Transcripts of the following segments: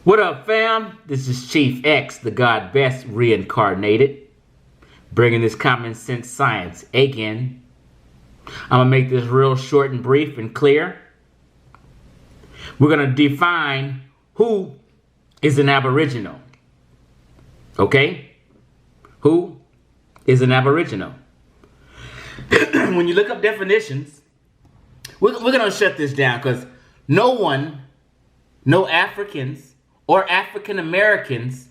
What up, fam? This is Chief X, the God Best reincarnated, bringing this common sense science again. I'm going to make this real short and brief and clear. We're going to define who is an Aboriginal. Okay? Who is an Aboriginal? When you look up definitions, we're going to shut this down because no Africans or African Americans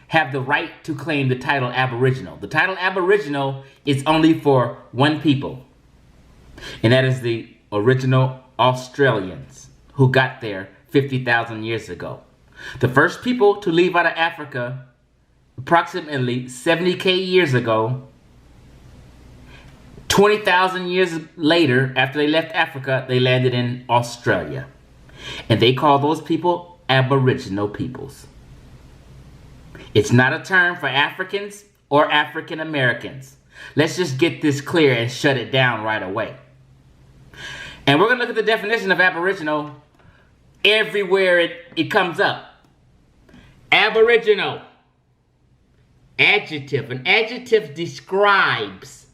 have the right to claim the title Aboriginal. The title Aboriginal is only for one people, and that is the original Australians who got there 50,000 years ago. The first people to leave out of Africa approximately 70,000 years ago. 20,000 years later, after they left Africa, they landed in Australia. And they call those people Aboriginal peoples. It's not a term for Africans or African Americans. Let's just get this clear and shut it down right away. And we're going to look at the definition of Aboriginal everywhere it comes up. Aboriginal. Adjective. An adjective describes.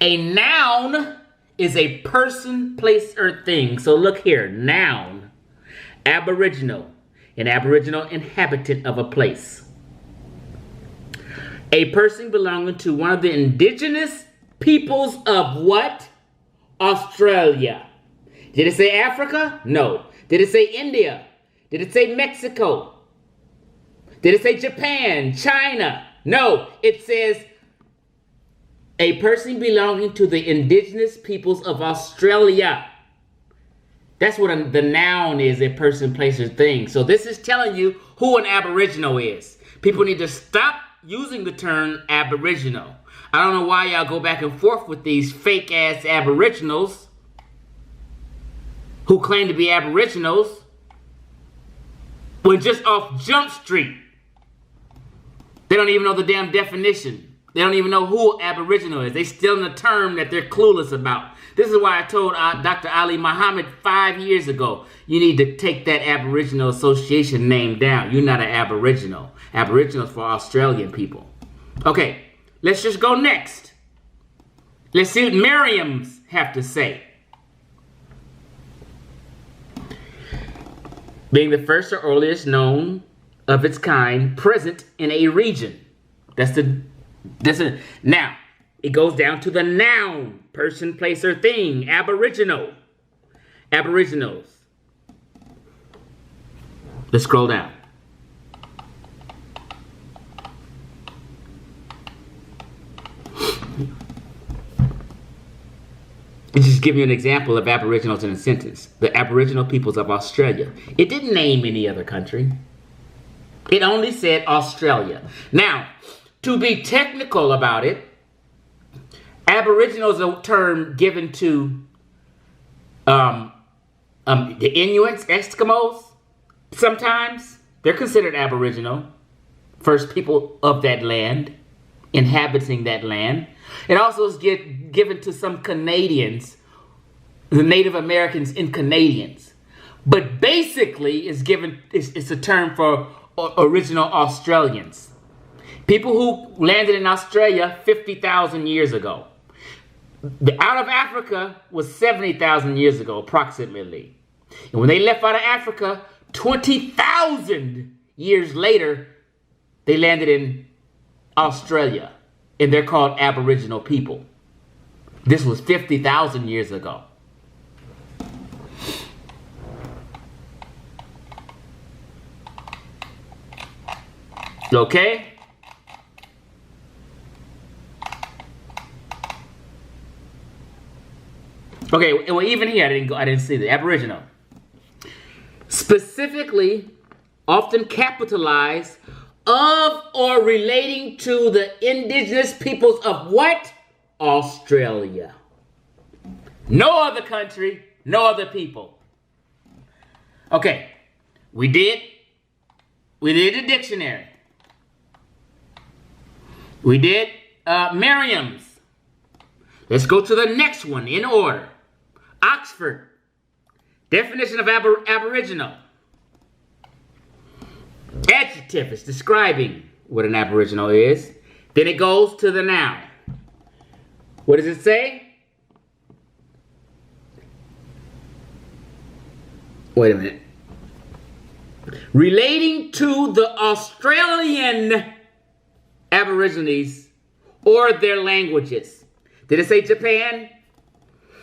A noun is a person, place, or thing. So look here. Noun. Aboriginal. An Aboriginal inhabitant of a place. A person belonging to one of the indigenous peoples of what? Australia. Did it say Africa? No. Did it say India? Did it say Mexico? Did it say Japan? China? No. It says a person belonging to the indigenous peoples of Australia. That's what the noun is, a person, place, or thing. So this is telling you who an Aboriginal is. People need to stop using the term Aboriginal. I don't know why y'all go back and forth with these fake-ass Aboriginals who claim to be Aboriginals when just off Jump Street. They don't even know the damn definition. They don't even know who Aboriginal is. They still in a term that they're clueless about. This is why I told Dr. Ali Muhammad 5 years ago, you need to take that Aboriginal Association name down. You're not an Aboriginal. Aboriginal is for Australian people. Okay, let's just go next. Let's see what Merriam's have to say. Being the first or earliest known of its kind present in a region. Now, it goes down to the noun. Person, place, or thing. Aboriginal. Aboriginals. Let's scroll down. Let's just give you an example of Aboriginals in a sentence. The Aboriginal peoples of Australia. It didn't name any other country. It only said Australia. Now, to be technical about it, Aboriginal is a term given to the Inuits, Eskimos. Sometimes they're considered Aboriginal. First people of that land, inhabiting that land. It also is given to some Canadians, the Native Americans and Canadians. But basically, it's a term for original Australians. People who landed in Australia 50,000 years ago. Out of Africa was 70,000 years ago, approximately. And when they left out of Africa, 20,000 years later, they landed in Australia. And they're called Aboriginal people. This was 50,000 years ago. Okay? Okay, well, even here, I didn't see the Aboriginal. Specifically, often capitalized of or relating to the indigenous peoples of what? Australia. No other country, no other people. Okay, we did a dictionary. We did Merriam's. Let's go to the next one in order. Oxford. Definition of Aboriginal. adjective. It's describing what an Aboriginal is. Then it goes to the noun. What does it say? Wait a minute. Relating to the Australian Aborigines or their languages. Did it say Japan?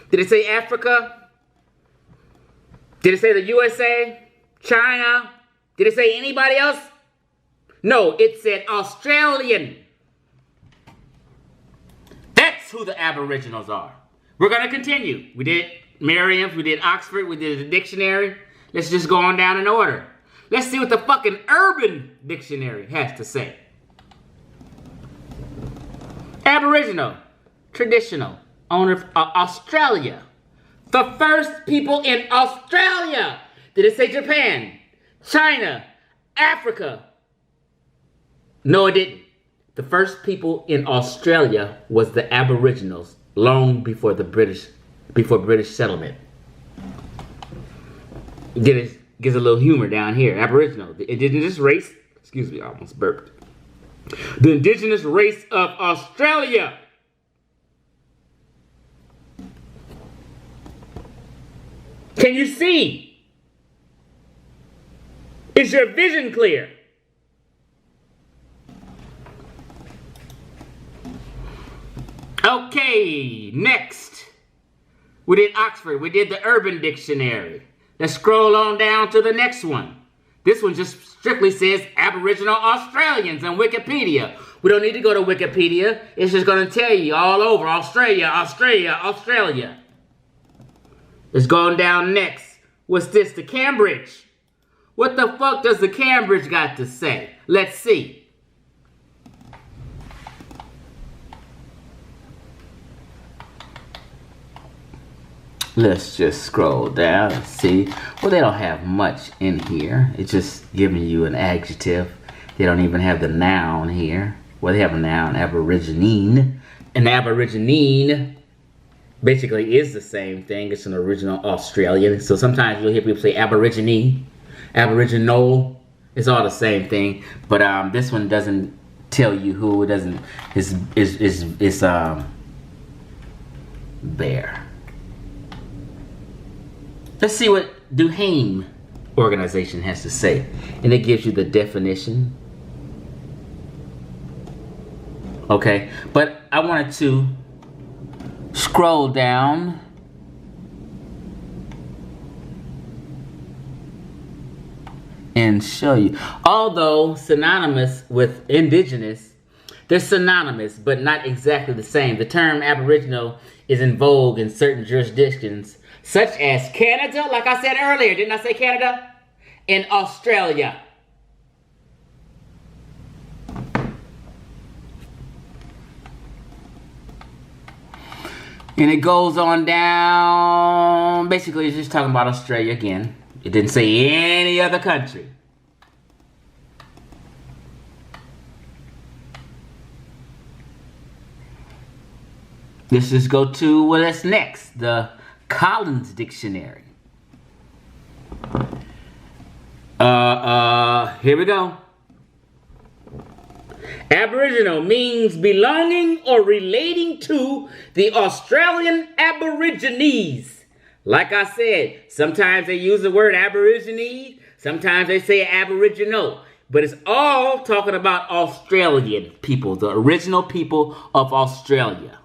Did it say Africa? Did it say the USA? China? Did it say anybody else? No, it said Australian. That's who the Aboriginals are. We're going to continue. We did Merriam's, we did Oxford, we did the dictionary. Let's just go on down in order. Let's see what the fucking Urban Dictionary has to say. Aboriginal, traditional, owner of Australia. The first people in Australia. Did it say Japan, China, Africa? No, it didn't. The first people in Australia was the Aboriginals, long before British settlement. Gives a little humor down here. Aboriginal, the indigenous race. Excuse me, I almost burped. The indigenous race of Australia. Can you see? Is your vision clear? Okay, next. We did Oxford. We did the Urban Dictionary. Let's scroll on down to the next one. This one just strictly says Aboriginal Australians on Wikipedia. We don't need to go to Wikipedia. It's just going to tell you all over Australia, Australia, Australia. Let's go on down next. What's this? The Cambridge. What the fuck does the Cambridge got to say? Let's see. Let's just scroll down and see. Well, they don't have much in here. It's just giving you an adjective. They don't even have the noun here. Well, they have a noun, Aborigine. An Aborigine basically is the same thing. It's an original Australian. So sometimes you'll hear people say Aborigine, Aboriginal. It's all the same thing. But this one doesn't tell you who. It doesn't. It's there. Let's see what Duhame organization has to say. And it gives you the definition. Okay, but I wanted to scroll down and show you. Although synonymous with indigenous, they're synonymous, but not exactly the same. The term Aboriginal is in vogue in certain jurisdictions, such as Canada, like I said earlier. Didn't I say Canada? And Australia. And it goes on down. Basically, it's just talking about Australia again. It didn't say any other country. Let's just go to what's next. The Collins Dictionary. Here we go. Aboriginal means belonging or relating to the Australian Aborigines. Like I said, sometimes they use the word Aborigine, sometimes they say Aboriginal, but it's all talking about Australian people, the original people of Australia.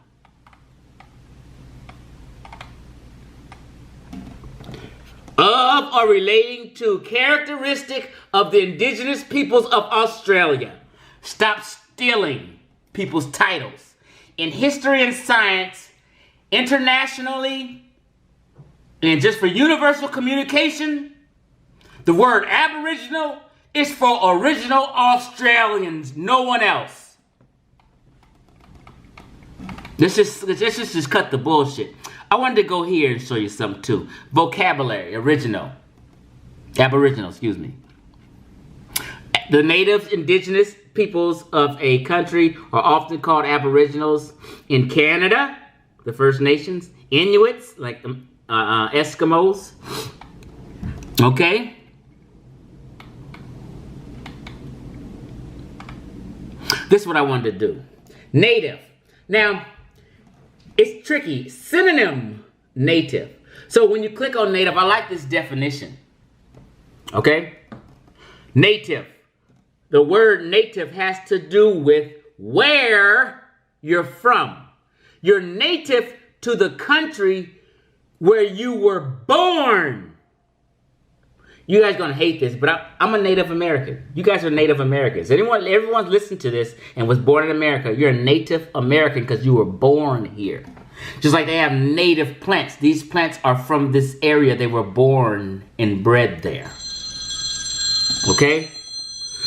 Of or relating to characteristic of the indigenous peoples of Australia. Stop stealing people's titles. In history and science, internationally, and just for universal communication, the word Aboriginal is for original Australians, no one else. Let's just cut the bullshit. I wanted to go here and show you something too. Vocabulary, Aboriginal, excuse me. The native indigenous peoples of a country are often called Aboriginals. In Canada, the First Nations, Inuits, like the Eskimos. Okay? This is what I wanted to do. Native. Now, it's tricky. Synonym, native. So when you click on native, I like this definition. Okay? Native. The word native has to do with where you're from. You're native to the country where you were born. You guys are going to hate this, but I'm a Native American. You guys are Native Americans. Everyone's listened to this and was born in America. You're a Native American because you were born here. Just like they have native plants. These plants are from this area. They were born and bred there. Okay?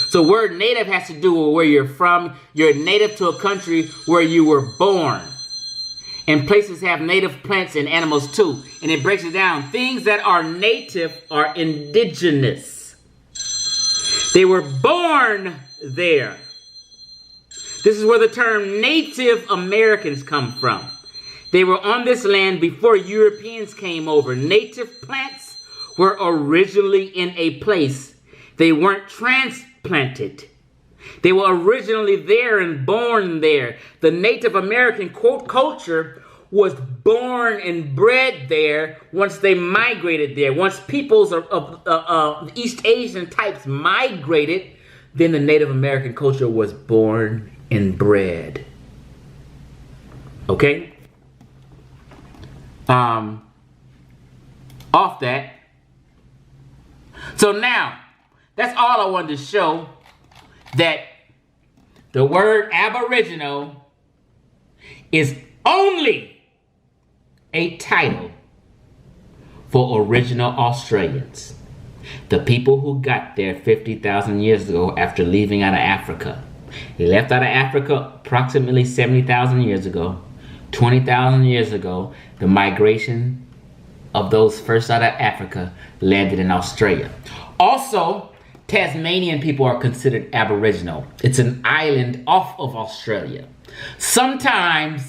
So word native has to do with where you're from. You're native to a country where you were born. And places have native plants and animals too. And it breaks it down. Things that are native are indigenous. They were born there. This is where the term Native Americans come from. They were on this land before Europeans came over. Native plants were originally in a place. They weren't transplanted. They were originally there and born there. The Native American culture was born and bred there once they migrated there. Once peoples of East Asian types migrated, then the Native American culture was born and bred. Okay? Off that. So now, that's all I wanted to show. That the word Aboriginal is only a title for original Australians. The people who got there 50,000 years ago after leaving out of Africa. They left out of Africa approximately 70,000 years ago. 20,000 years ago, the migration of those first out of Africa landed in Australia. Also, Tasmanian people are considered Aboriginal. It's an island off of Australia. Sometimes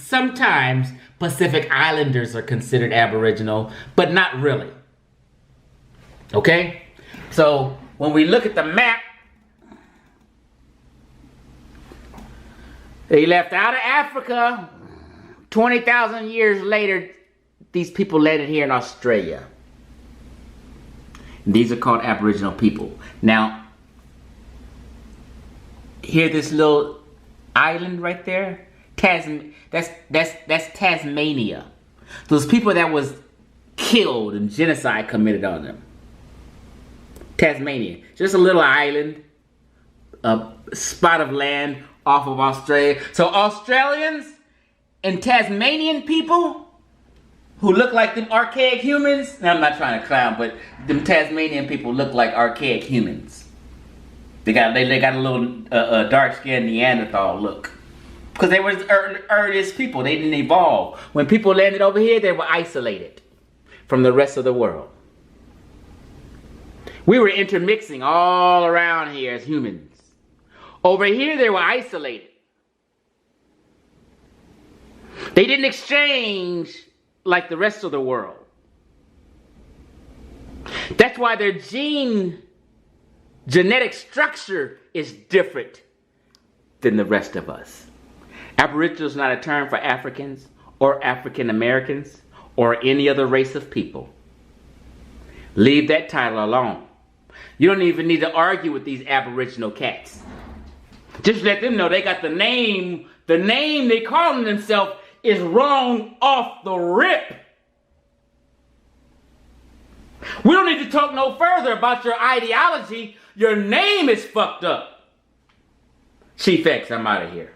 Pacific Islanders are considered Aboriginal, but not really. Okay? So when we look at the map, they left out of Africa. 20,000 years later, these people landed here in Australia. These are called Aboriginal people. Now, hear this little island right there? That's Tasmania. Those people that was killed and genocide committed on them. Tasmania. Just a little island, a spot of land off of Australia. So Australians and Tasmanian people who look like them archaic humans. Now, I'm not trying to clown, but them Tasmanian people look like archaic humans. They got a little dark-skinned Neanderthal look. Because they were earliest people. They didn't evolve. When people landed over here, they were isolated from the rest of the world. We were intermixing all around here as humans. Over here, they were isolated. They didn't exchange like the rest of the world. That's why their genetic structure is different than the rest of us. Aboriginal is not a term for Africans or African Americans or any other race of people. Leave that title alone. You don't even need to argue with these Aboriginal cats. Just let them know they got the name they calling themselves is wrong off the rip. We don't need to talk no further about your ideology. Your name is fucked up. Chief X, I'm out of here.